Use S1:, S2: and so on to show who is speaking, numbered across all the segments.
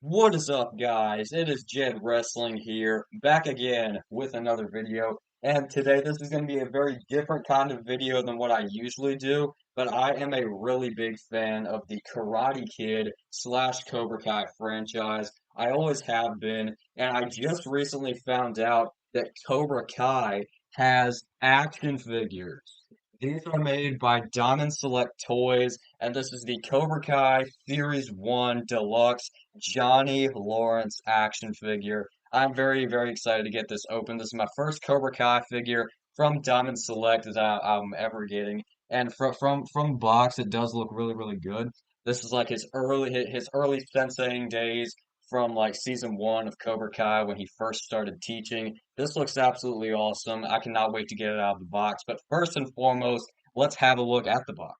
S1: What is up, guys? It is Jed Wrestling here, back again with another video. And today, this is going to be a very different kind of video than what I usually do. But I am a really big fan of the Karate Kid slash Cobra Kai franchise. I always have been. And I just recently found out that Cobra Kai has action figures. These are made by Diamond Select Toys, and this is the Cobra Kai Series 1 Deluxe Johnny Lawrence action figure. I'm very, very excited to get this open. This is my first Cobra Kai figure from Diamond Select that I'm ever getting. And from box, it does look really, really good. This is like his early senseiing days from like season one of Cobra Kai when he first started teaching. This looks absolutely awesome. I cannot wait to get it out of the box. But first and foremost, let's have a look at the box.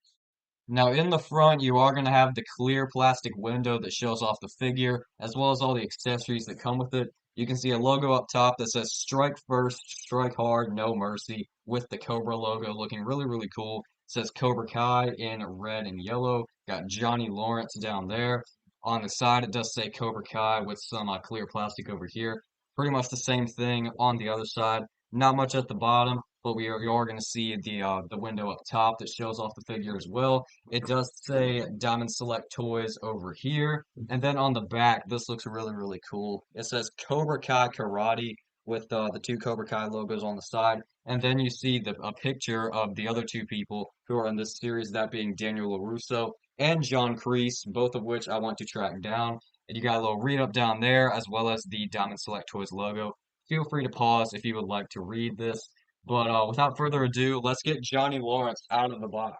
S1: Now, in the front, you are going to have the clear plastic window that shows off the figure, as well as all the accessories that come with it. You can see a logo up top that says Strike First, Strike Hard, No Mercy, with the Cobra logo looking really, really cool. It says Cobra Kai in red and yellow. Got Johnny Lawrence down there. On the side, it does say Cobra Kai with some clear plastic over here. Pretty much the same thing on the other side. Not much at the bottom, but we are going to see the window up top that shows off the figure as well. It does say Diamond Select Toys over here. And then on the back, this looks really, really cool. It says Cobra Kai Karate with the two Cobra Kai logos on the side. And then you see a picture of the other two people who are in this series, that being Daniel LaRusso and John Kreese, both of which I want to track down. And you got a little read up down there, as well as the Diamond Select Toys logo. Feel free to pause if you would like to read this. But without further ado, let's get Johnny Lawrence out of the box.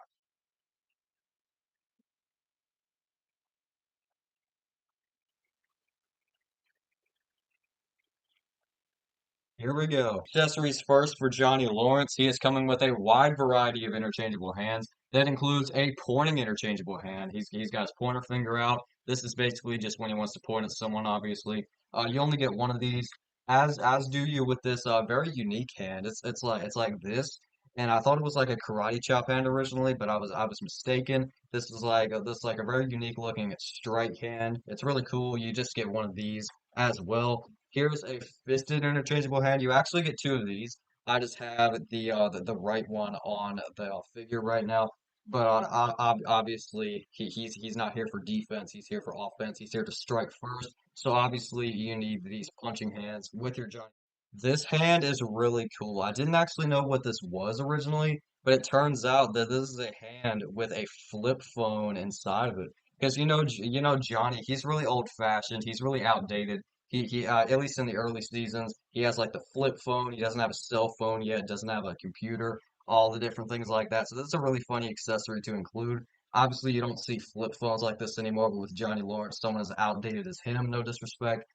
S1: Here we go. Accessories first for Johnny Lawrence. He is coming with a wide variety of interchangeable hands. That includes a pointing interchangeable hand. He's got his pointer finger out. This is basically just when he wants to point at someone, obviously. You only get one of these, as do you with this very unique hand. It's like this. And I thought it was like a karate chop hand originally, but I was mistaken. This is like a very unique looking strike hand. It's really cool. You just get one of these as well. Here's a fisted interchangeable hand. You actually get two of these. I just have the right one on the figure right now. But obviously he's not here for defense. He's here for offense. He's here to strike first. So obviously you need these punching hands with your giant. This hand is really cool. I didn't actually know what this was originally, but it turns out that this is a hand with a flip phone inside of it. Because Johnny, he's really old-fashioned. He's really outdated. He at least in the early seasons, he has like the flip phone. He doesn't have a cell phone yet, doesn't have a computer, all the different things like that. So this is a really funny accessory to include. Obviously, you don't see flip phones like this anymore, but with Johnny Lawrence, someone as outdated as him, no disrespect,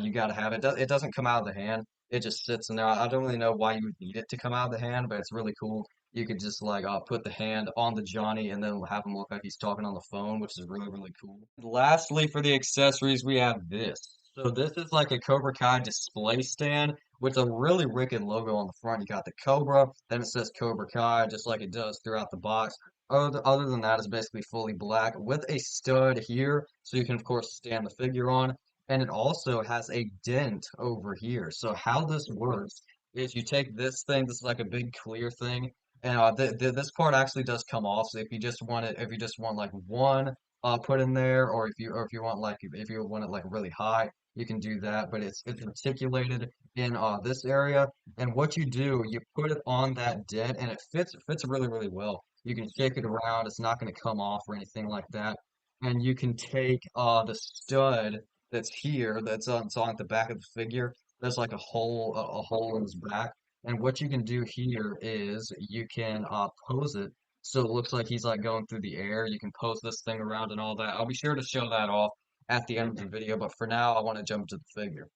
S1: you gotta have it. It doesn't come out of the hand. It just sits in there. I don't really know why you would need it to come out of the hand, but it's really cool. You could just like put the hand on the Johnny and then have him look like he's talking on the phone, which is really, really cool. Lastly, for the accessories, we have this. So this is like a Cobra Kai display stand with a really wicked logo on the front. You got the Cobra, then it says Cobra Kai, just like it does throughout the box. Other than that, it's basically fully black with a stud here, so you can of course stand the figure on. And it also has a dent over here. So how this works is you take this thing, this is like a big clear thing, and this part actually does come off. So if you just want like one put in there, or if you want like if you want it like really high, you can do that. But it's articulated in this area, and what you do, you put it on that dent, and it fits really really well. You can shake it around; it's not going to come off or anything like that. And you can take the stud that's here, it's on the back of the figure. There's like a hole in his back. And what you can do here is you can pose it so it looks like he's like going through the air. You can pose this thing around and all that. I'll be sure to show that off at the end of the video, but for now I want to jump to the figure.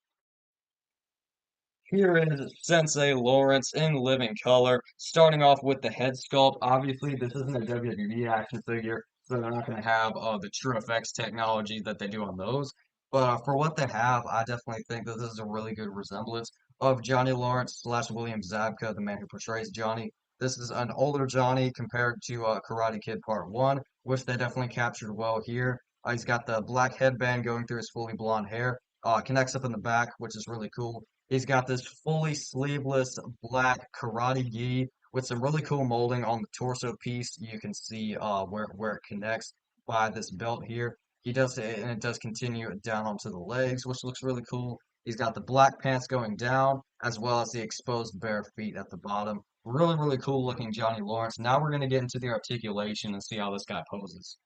S1: Here is Sensei Lawrence in living color, starting off with the head sculpt. Obviously, this isn't a WWE action figure, so they're not going to have the true effects technology that they do on those. But for what they have, I definitely think that this is a really good resemblance of Johnny Lawrence slash William Zabka, the man who portrays Johnny. This is an older Johnny compared to Karate Kid Part 1, which they definitely captured well here. He's got the black headband going through his fully blonde hair. Connects up in the back, which is really cool. He's got this fully sleeveless black karate gi with some really cool molding on the torso piece. You can see where it connects by this belt here. He does it, and it does continue down onto the legs, which looks really cool. He's got the black pants going down, as well as the exposed bare feet at the bottom. Really, really cool looking Johnny Lawrence. Now we're going to get into the articulation and see how this guy poses.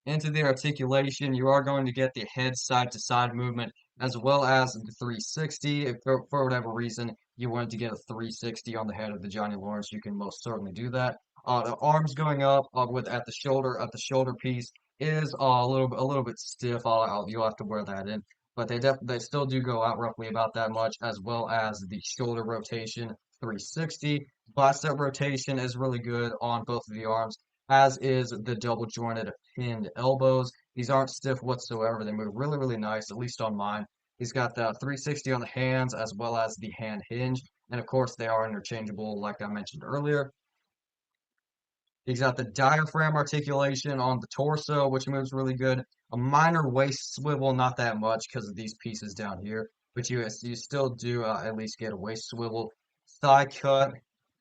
S1: Into the articulation, you are going to get the head side to side movement as well as the 360. If for whatever reason you wanted to get a 360 on the head of the Johnny Lawrence, you can most certainly do that. The arms going up with at the shoulder piece is a little bit stiff. You'll have to wear that in, but they still do go out roughly about that much, as well as the shoulder rotation 360. Bicep rotation is really good on both of the arms, as is the double jointed pinned elbows. These aren't stiff whatsoever. They move really, really nice, at least on mine. He's got the 360 on the hands as well as the hand hinge. And of course, they are interchangeable, like I mentioned earlier. He's got the diaphragm articulation on the torso, which moves really good. A minor waist swivel, not that much because of these pieces down here, but you still do at least get a waist swivel. Thigh cut,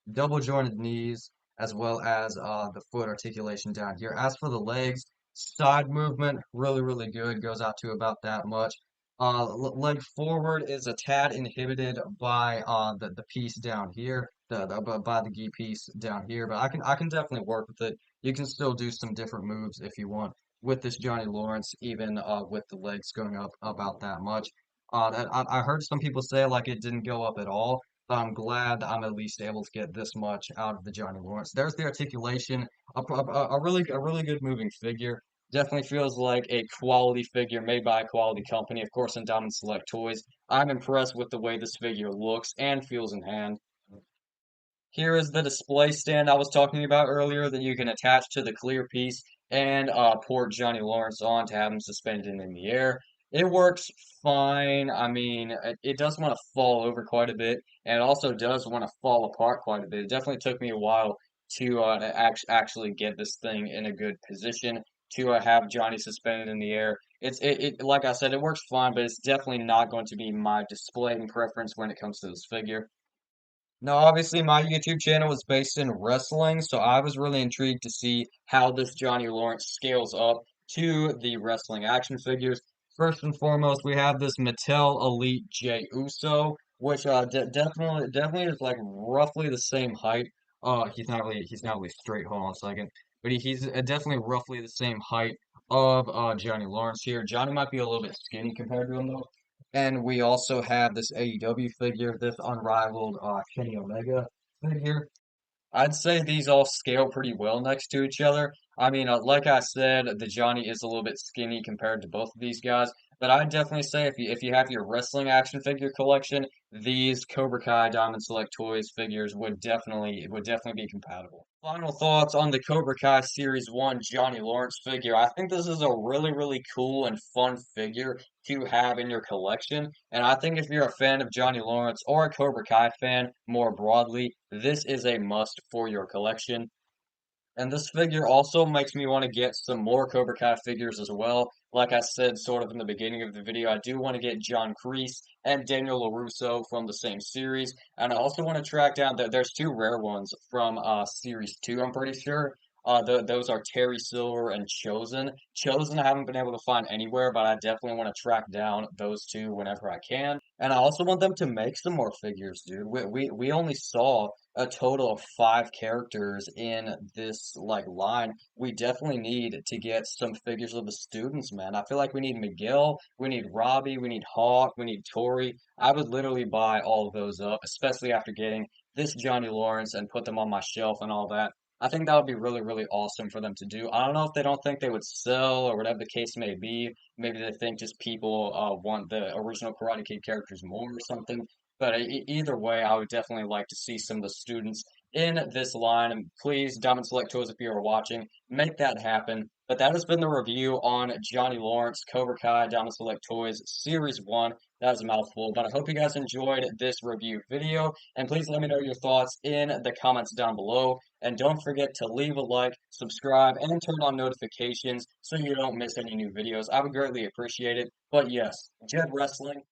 S1: double jointed knees, as well as the foot articulation down here. As for the legs, side movement, really, really good, goes out to about that much. Leg forward is a tad inhibited by the piece down here, by the gi piece down here, but I can definitely work with it. You can still do some different moves if you want with this Johnny Lawrence, even with the legs going up about that much. I heard some people say like it didn't go up at all, but I'm glad I'm at least able to get this much out of the Johnny Lawrence. There's the articulation, a really good moving figure. Definitely feels like a quality figure made by a quality company, of course, in Diamond Select Toys. I'm impressed with the way this figure looks and feels in hand. Here is the display stand I was talking about earlier that you can attach to the clear piece and port Johnny Lawrence on to have him suspended in the air. It works fine. I mean, it does want to fall over quite a bit, and it also does want to fall apart quite a bit. It definitely took me a while to actually get this thing in a good position to have Johnny suspended in the air. Like I said, it works fine, but it's definitely not going to be my displaying preference when it comes to this figure. Now, obviously, my YouTube channel is based in wrestling, so I was really intrigued to see how this Johnny Lawrence scales up to the wrestling action figures. First and foremost, we have this Mattel Elite Jey Uso, which definitely is like roughly the same height. He's not really straight. Hold on a second, but he's definitely roughly the same height of Johnny Lawrence here. Johnny might be a little bit skinny compared to him though. And we also have this AEW figure, this unrivaled Kenny Omega figure. I'd say these all scale pretty well next to each other. I mean, like I said, the Johnny is a little bit skinny compared to both of these guys, but I'd definitely say if you have your wrestling action figure collection, these Cobra Kai Diamond Select Toys figures would definitely be compatible. Final thoughts on the Cobra Kai Series 1 Johnny Lawrence figure. I think this is a really, really cool and fun figure to have in your collection. And I think if you're a fan of Johnny Lawrence or a Cobra Kai fan more broadly, this is a must for your collection. And this figure also makes me want to get some more Cobra Kai figures as well. Like I said, sort of in the beginning of the video, I do want to get John Kreese and Daniel LaRusso from the same series. And I also want to track down there's two rare ones from series 2, I'm pretty sure. Those are Terry Silver and Chosen. Chosen I haven't been able to find anywhere, but I definitely want to track down those two whenever I can. And I also want them to make some more figures, dude. We only saw a total of 5 characters in this like line. We definitely need to get some figures of the students, man. I feel like we need Miguel, we need Robbie, we need Hawk, we need Tori. I would literally buy all of those up, especially after getting this Johnny Lawrence and put them on my shelf and all that. I think that would be really, really awesome for them to do. I don't know if they don't think they would sell or whatever the case may be. Maybe they think just people want the original Karate Kid characters more or something. But either way, I would definitely like to see some of the students in this line. And please, Diamond Select Toys, if you are watching, make that happen. But that has been the review on Johnny Lawrence, Cobra Kai, down to Select Toys, Series 1. That was a mouthful, but I hope you guys enjoyed this review video, and please let me know your thoughts in the comments down below. And don't forget to leave a like, subscribe, and turn on notifications so you don't miss any new videos. I would greatly appreciate it. But yes, Jed Wrestling